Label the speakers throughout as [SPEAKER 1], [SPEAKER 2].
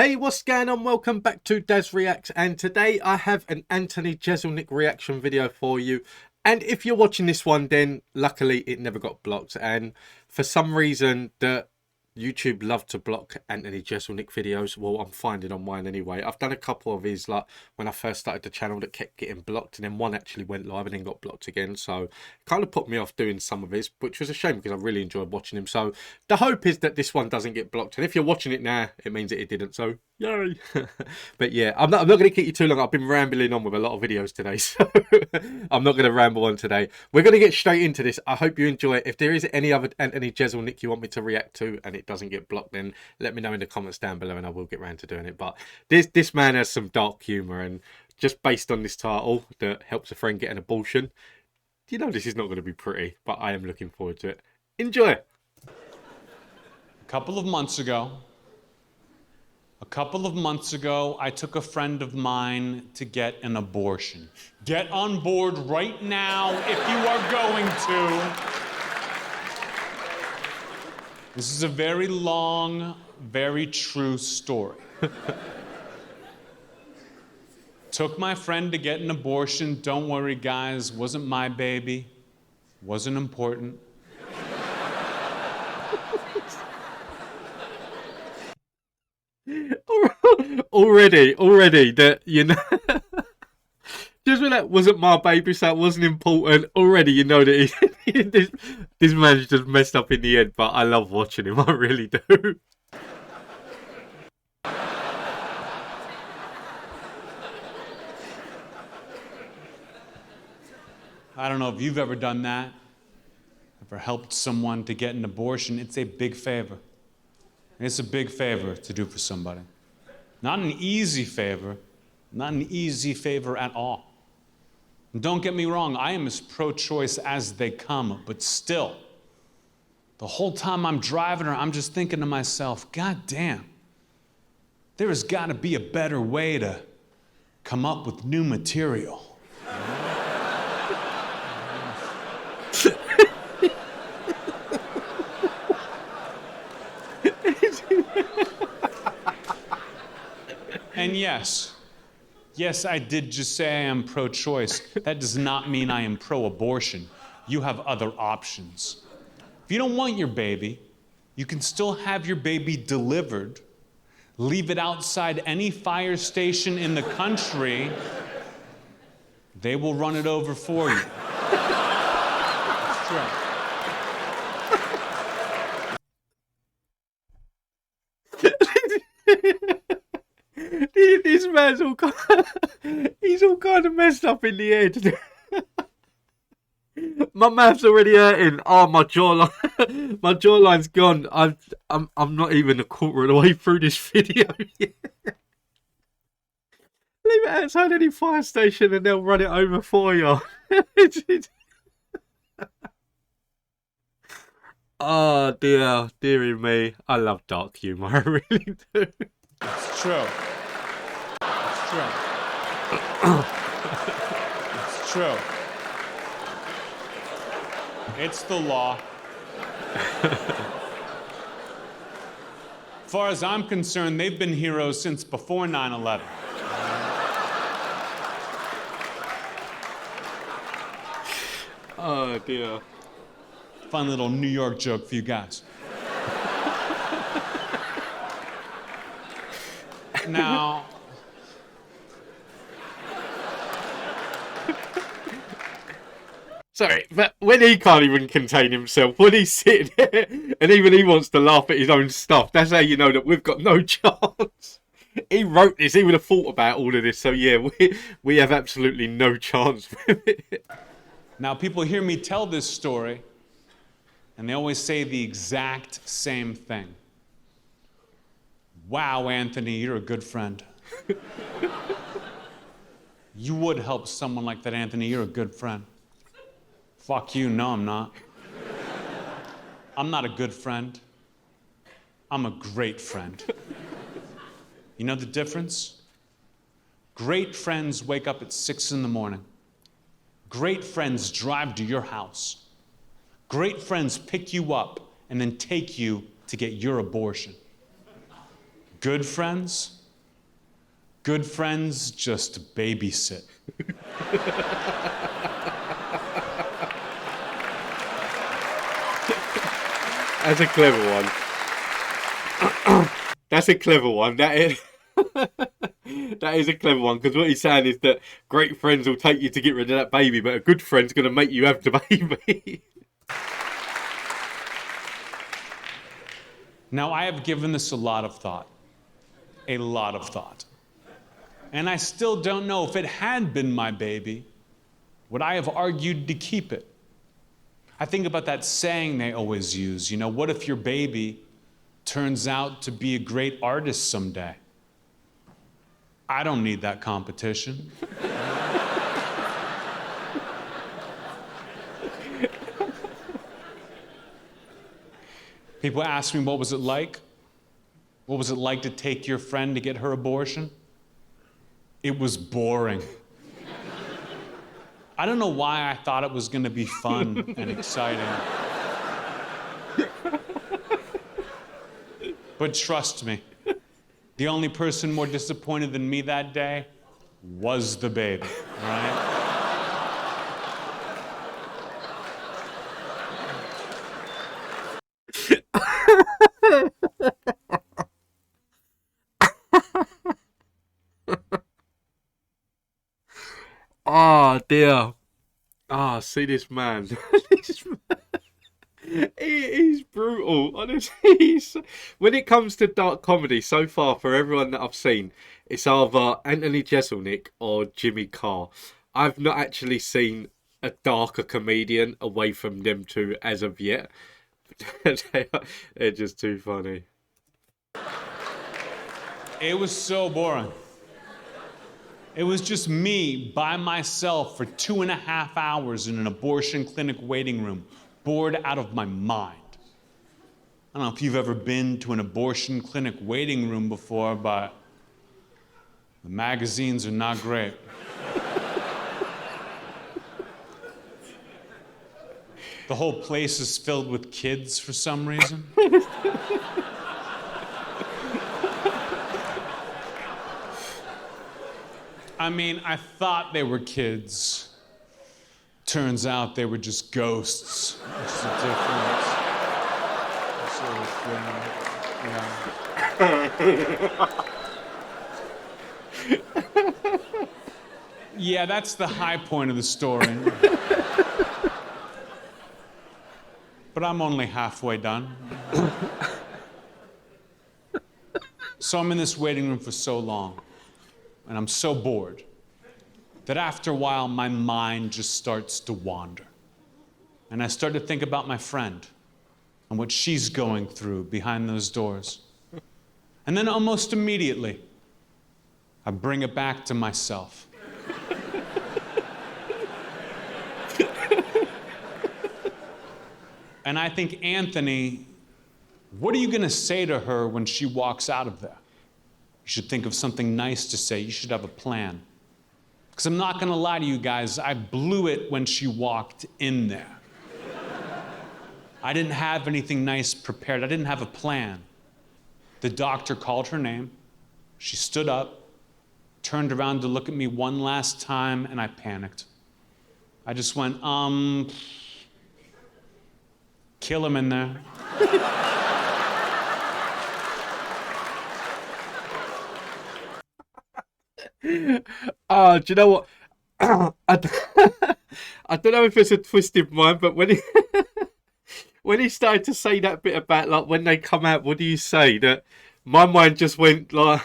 [SPEAKER 1] Hey, what's going on? Welcome back to Daz Reacts, and today I have an Anthony Jeselnik reaction video for you. And if you're watching this one, then luckily it never got blocked. And for some reason, YouTube love to block Anthony Jeselnik videos. Well, I'm finding on mine anyway. I've done a couple of his, like when I first started the channel, that kept getting blocked, and then one actually went live and then got blocked again. So it kind of put me off doing some of his, which was a shame because I really enjoyed watching him. So the hope is that this one doesn't get blocked, and if you're watching it now, it means that it didn't. So yay! But yeah, I'm not going to keep you too long. I've been rambling on with a lot of videos today, so I'm not going to ramble on today. We're going to get straight into this. I hope you enjoy it. If there is any other Anthony Jeselnik you want me to react to and it doesn't get blocked, then let me know in the comments down below and I will get around to doing it. But this man has some dark humour, and just based on this title that helps a friend get an abortion, you know this is not going to be pretty, but I am looking forward to it. Enjoy.
[SPEAKER 2] A couple of months ago, I took a friend of mine to get an abortion. Get on board right now if you are going to. This is a very long, very true story. Took my friend to get an abortion. Don't worry, guys, wasn't my baby. Wasn't important.
[SPEAKER 1] already that, you know, just when that wasn't my baby, so that wasn't important, already you know that this man's just messed up in the end. But I love watching him, I really do.
[SPEAKER 2] I don't know if you've ever done that, ever helped someone to get an abortion. It's a big favor. It's a big favor to do for somebody. Not an easy favor, not an easy favor at all. And don't get me wrong, I am as pro-choice as they come, but still, the whole time I'm driving her, I'm just thinking to myself, God damn, there has got to be a better way to come up with new material. And yes, I did just say I am pro-choice. That does not mean I am pro-abortion. You have other options. If you don't want your baby, you can still have your baby delivered, leave it outside any fire station in the country. They will run it over for you. It's true.
[SPEAKER 1] This man's he's all kind of messed up in the head. My mouth's already hurting. Oh, my jawline, my jawline's gone. I'm not even a quarter of the way through this video yet. Leave it outside any fire station and they'll run it over for you. Oh dear, dearie me. I love dark humour, I really do.
[SPEAKER 2] It's true. It's true. It's true. It's the law. As far as I'm concerned, they've been heroes since before 9/11.
[SPEAKER 1] Oh dear.
[SPEAKER 2] Fun little New York joke for you guys. Now,
[SPEAKER 1] sorry, but when he can't even contain himself, when he's sitting there and even he wants to laugh at his own stuff, that's how you know that we've got no chance. He wrote this, he would have thought about all of this, so yeah, we have absolutely no chance with it.
[SPEAKER 2] now people hear me tell this story, and they always say the exact same thing. Wow, Anthony, you're a good friend. You would help someone like that, Anthony. You're a good friend. Fuck you, no, I'm not. I'm not a good friend. I'm a great friend. You know the difference? Great friends wake up at 6 in the morning. Great friends drive to your house. Great friends pick you up and then take you to get your abortion. Good friends? Good friends just babysit.
[SPEAKER 1] That's a clever one. That's a clever one. That is. That is a clever one, because what he's saying is that great friends will take you to get rid of that baby, but a good friend's going to make you have the baby.
[SPEAKER 2] Now, I have given this a lot of thought. A lot of thought. And I still don't know if it had been my baby, would I have argued to keep it? I think about that saying they always use, what if your baby turns out to be a great artist someday? I don't need that competition. People ask me, what was it like? What was it like to take your friend to get her abortion? It was boring. I don't know why I thought it was going to be fun and exciting. But trust me, the only person more disappointed than me that day was the baby, right?
[SPEAKER 1] Oh dear. Ah, see this man. This man. He's brutal. Honestly, when it comes to dark comedy, so far for everyone that I've seen, it's either Anthony Jeselnik or Jimmy Carr. I've not actually seen a darker comedian away from them two as of yet. They're just too funny.
[SPEAKER 2] It was so boring. It was just me by myself for 2.5 hours in an abortion clinic waiting room, bored out of my mind. I don't know if you've ever been to an abortion clinic waiting room before, but the magazines are not great. The whole place is filled with kids for some reason. I mean, I thought they were kids. Turns out they were just ghosts. What's the difference? Yeah, that's the high point of the story. But I'm only halfway done. So I'm in this waiting room for so long, and I'm so bored, that after a while, my mind just starts to wander. And I start to think about my friend and what she's going through behind those doors. And then almost immediately, I bring it back to myself. And I think, Anthony, what are you going to say to her when she walks out of there? You should think of something nice to say. You should have a plan. Because I'm not going to lie to you guys, I blew it when she walked in there. I didn't have anything nice prepared. I didn't have a plan. The doctor called her name. She stood up, turned around to look at me one last time, and I panicked. I just went, kill him in there.
[SPEAKER 1] Oh, do you know what? I don't know if it's a twisted mind, but when he when he started to say that bit about like when they come out, what do you say? That my mind just went like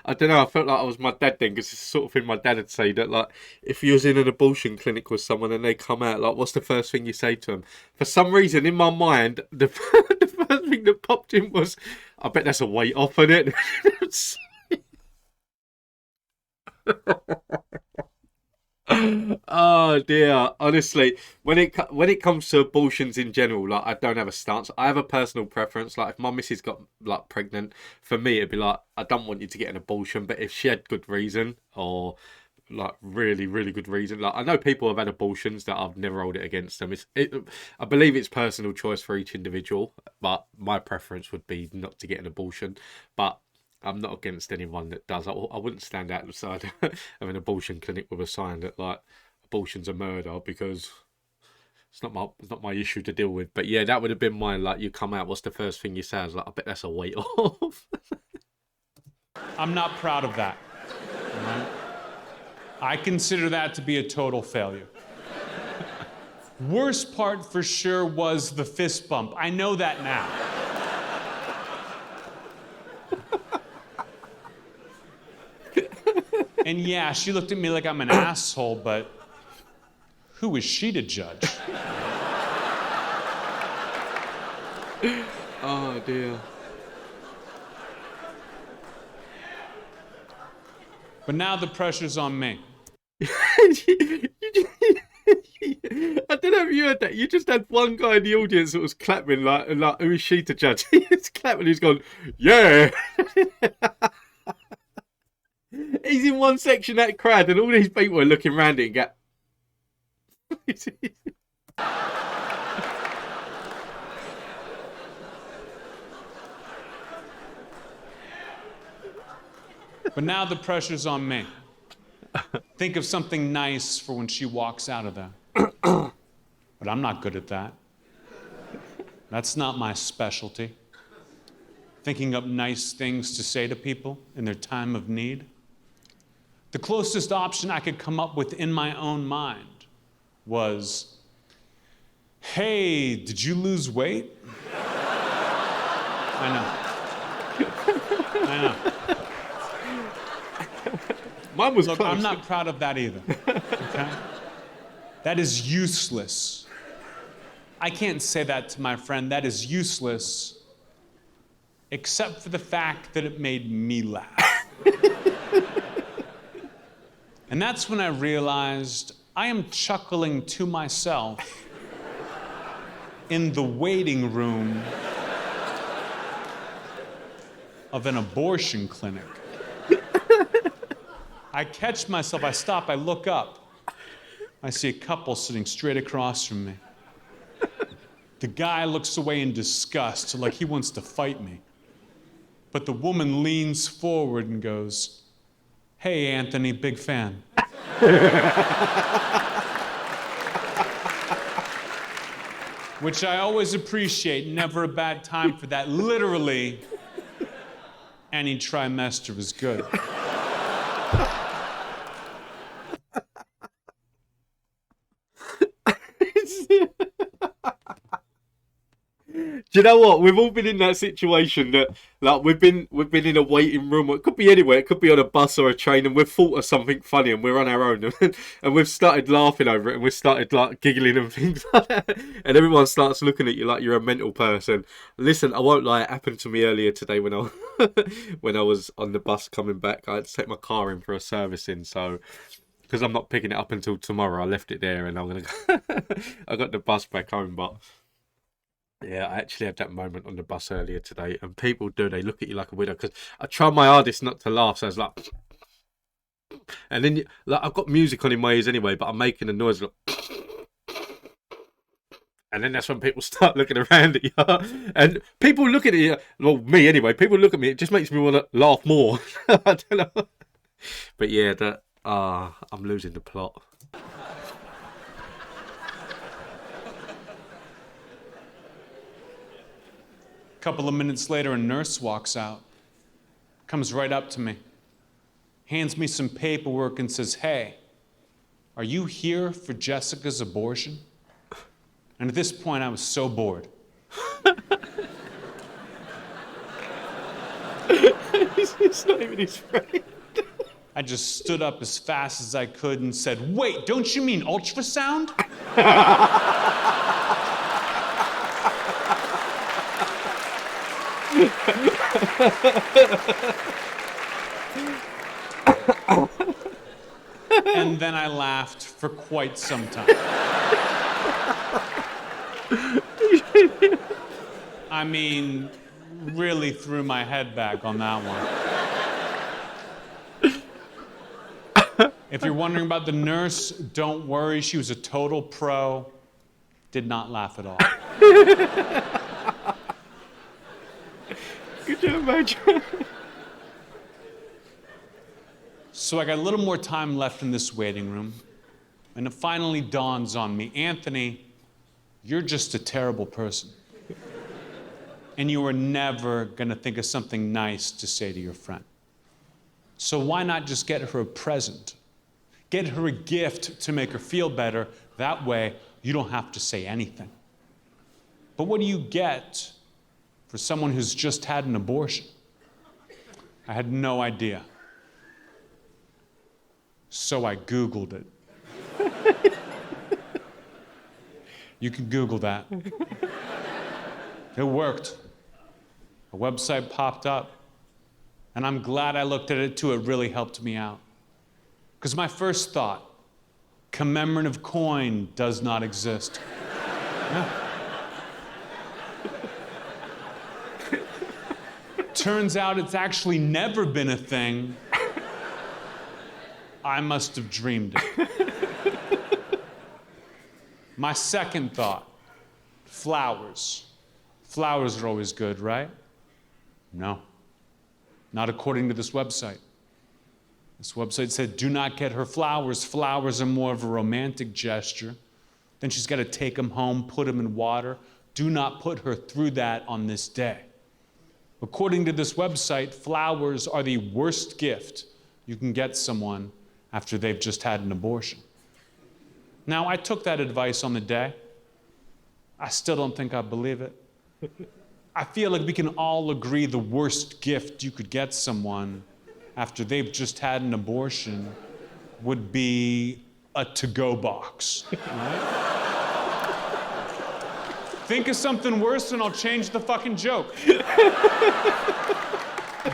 [SPEAKER 1] I don't know. I felt like I was my dad then, because it's the sort of thing my dad would say, that like if you was in an abortion clinic with someone and they come out, like what's the first thing you say to them? For some reason in my mind, the the first thing that popped in was, I bet that's a weight off, isn't it? Oh dear, honestly, when it comes to abortions in general, like I don't have a stance. I have a personal preference. Like if my missus got like pregnant, for me it'd be like, I don't want you to get an abortion, but if she had good reason, or like really really good reason, like I know people have had abortions that I've never held it against them. I believe it's personal choice for each individual, but my preference would be not to get an abortion. But I'm not against anyone that does. I wouldn't stand outside of an abortion clinic with a sign that like abortion's a murder because it's not my issue to deal with. But yeah, that would have been mine. Like you come out, what's the first thing you say? I was like, I bet that's a weight off.
[SPEAKER 2] I'm not proud of that. All right? I consider that to be a total failure. Worst part for sure was the fist bump. I know that now. And yeah, she looked at me like I'm an asshole, but who is she to judge?
[SPEAKER 1] Oh dear.
[SPEAKER 2] But now the pressure's on me.
[SPEAKER 1] I don't know if you heard that. You just had one guy in the audience that was clapping like who is she to judge? He's clapping. He's gone, yeah. He's in one section of that crowd, and all these people are looking around it and go.
[SPEAKER 2] But now the pressure's on me. Think of something nice for when she walks out of there. But I'm not good at that. That's not my specialty. Thinking up nice things to say to people in their time of need. The closest option I could come up with in my own mind was, hey, did you lose weight? I know. I know.
[SPEAKER 1] Mine was
[SPEAKER 2] Look,
[SPEAKER 1] close.
[SPEAKER 2] I'm not proud of that either. Okay? That is useless. I can't say that to my friend. That is useless, except for the fact that it made me laugh. And that's when I realized I am chuckling to myself in the waiting room of an abortion clinic. I catch myself, I stop, I look up. I see a couple sitting straight across from me. The guy looks away in disgust, like he wants to fight me. But the woman leans forward and goes, hey, Anthony, big fan. Which I always appreciate, never a bad time for that. Literally, any trimester is good.
[SPEAKER 1] Do you know what? We've all been in that situation that, like, we've been in a waiting room. It could be anywhere. It could be on a bus or a train, and we've thought of something funny, and we're on our own, and we've started laughing over it, and we've started like giggling and things like that, and everyone starts looking at you like you're a mental person. Listen, I won't lie. It happened to me earlier today when I when I was on the bus coming back. I had to take my car in for a servicing, so. Because I'm not picking it up until tomorrow, I left it there, and I'm gonna. I got the bus back home, but. Yeah, I actually had that moment on the bus earlier today, and people do, they look at you like a widow, because I tried my hardest not to laugh, so I was like, and then, like, I've got music on in my ears anyway, but I'm making a noise, like, and then that's when people start looking around at you, and people look at you, well, me anyway, people look at me, it just makes me want to laugh more, I don't know, but yeah, I'm losing the plot.
[SPEAKER 2] A couple of minutes later, a nurse walks out, comes right up to me, hands me some paperwork and says, hey, are you here for Jessica's abortion? And at this point, I was so bored.
[SPEAKER 1] It's not even his friend.
[SPEAKER 2] I just stood up as fast as I could and said, wait, don't you mean ultrasound? And then I laughed for quite some time. I mean, really threw my head back on that one. If you're wondering about the nurse, don't worry, she was a total pro. Did not laugh at all.
[SPEAKER 1] Could you imagine?
[SPEAKER 2] So I got a little more time left in this waiting room, and it finally dawns on me, Anthony, you're just a terrible person. And you are never gonna think of something nice to say to your friend. So why not just get her a present? Get her a gift to make her feel better. That way, you don't have to say anything. But what do you get for someone who's just had an abortion? I had no idea. So I Googled it. You can Google that. It worked. A website popped up, and I'm glad I looked at it too. It really helped me out. Because my first thought, commemorative coin does not exist. No. Turns out it's actually never been a thing. I must have dreamed it. My second thought, flowers. Flowers are always good, right? No, not according to this website. This website said, do not get her flowers. Flowers are more of a romantic gesture. Then she's got to take them home, put them in water. Do not put her through that on this day. According to this website, flowers are the worst gift you can get someone after they've just had an abortion. Now, I took that advice on the day. I still don't think I believe it. I feel like we can all agree the worst gift you could get someone after they've just had an abortion would be a to-go box. Right? Think of something worse and I'll change the fucking joke.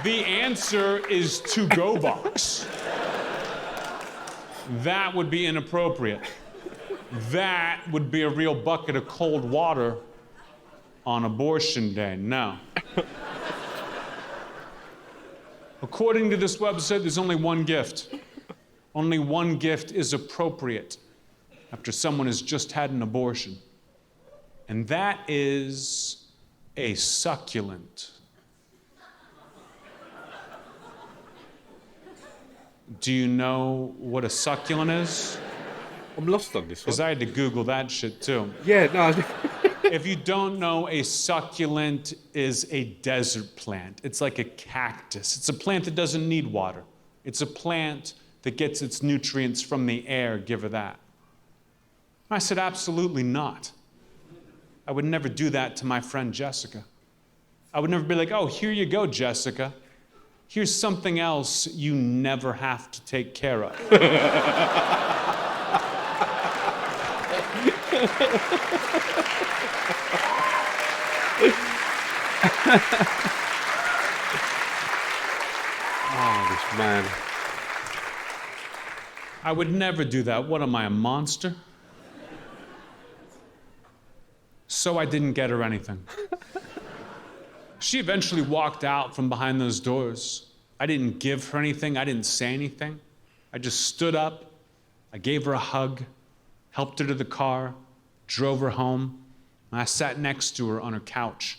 [SPEAKER 2] The answer is to-go box. That would be inappropriate. That would be a real bucket of cold water on abortion day. No. According to this website, there's only one gift. Only one gift is appropriate after someone has just had an abortion. And that is a succulent. Do you know what a succulent is?
[SPEAKER 1] I'm lost on this one.
[SPEAKER 2] Because I had to Google that shit too.
[SPEAKER 1] Yeah, no.
[SPEAKER 2] If you don't know, a succulent is a desert plant. It's like a cactus. It's a plant that doesn't need water. It's a plant that gets its nutrients from the air, give her that. I said, absolutely not. I would never do that to my friend Jessica. I would never be like, oh, here you go, Jessica. Here's something else you never have to take care of.
[SPEAKER 1] Oh, this man.
[SPEAKER 2] I would never do that. What am I, a monster? So I didn't get her anything. She eventually walked out from behind those doors. I didn't give her anything. I didn't say anything. I just stood up. I gave her a hug, helped her to the car, drove her home, and I sat next to her on her couch,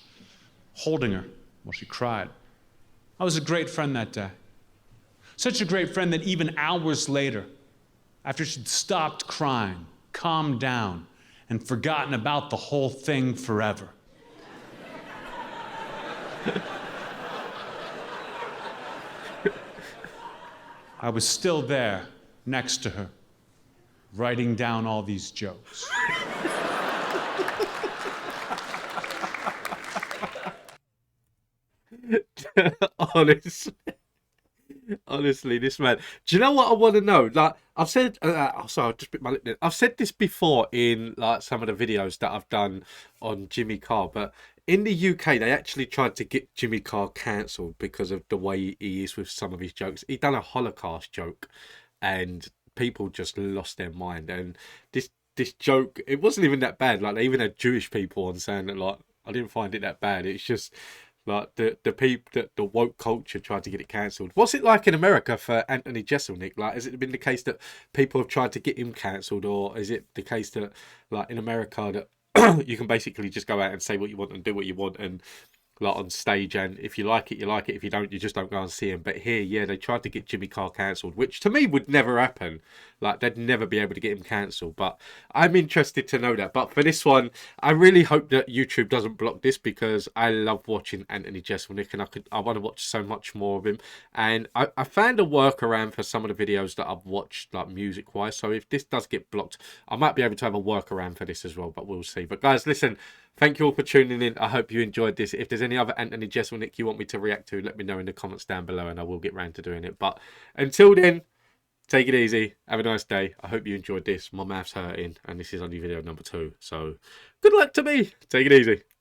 [SPEAKER 2] holding her while she cried. I was a great friend that day. Such a great friend that even hours later, after she'd stopped crying, calmed down, and forgotten about the whole thing forever, I was still there next to her, writing down all these jokes.
[SPEAKER 1] Honestly, this man. Do you know what I want to know? Like I've said, sorry, I just bit my lip there. I've said this before in like some of the videos that I've done on Jimmy Carr, but in the UK they actually tried to get Jimmy Carr cancelled because of the way he is with some of his jokes. He done a Holocaust joke, and people just lost their mind. And this joke, it wasn't even that bad. Like they even had Jewish people on saying that like I didn't find it that bad. It's just like the woke culture tried to get it cancelled. What's it like in America for Anthony Jeselnik? Like, has it been the case that people have tried to get him cancelled, or is it the case that like in America that you can basically just go out and say what you want and do what you want, and like on stage, and if you like it, you like it. If you don't, you just don't go and see him. But here, yeah, they tried to get Jimmy Carr cancelled, which to me would never happen. Like, they'd never be able to get him cancelled. But I'm interested to know that. But for this one, I really hope that YouTube doesn't block this, because I love watching Anthony Jeselnik, and I want to watch so much more of him. And I found a workaround for some of the videos that I've watched, like music wise. So if this does get blocked, I might be able to have a workaround for this as well, but we'll see. But guys, listen, thank you all for tuning in. I hope you enjoyed this. If there's any other Anthony Jeselnik you want me to react to, let me know in the comments down below, and I will get round to doing it. But until then, take it easy. Have a nice day. I hope you enjoyed this. My mouth's hurting, and this is only video number 2. So good luck to me. Take it easy.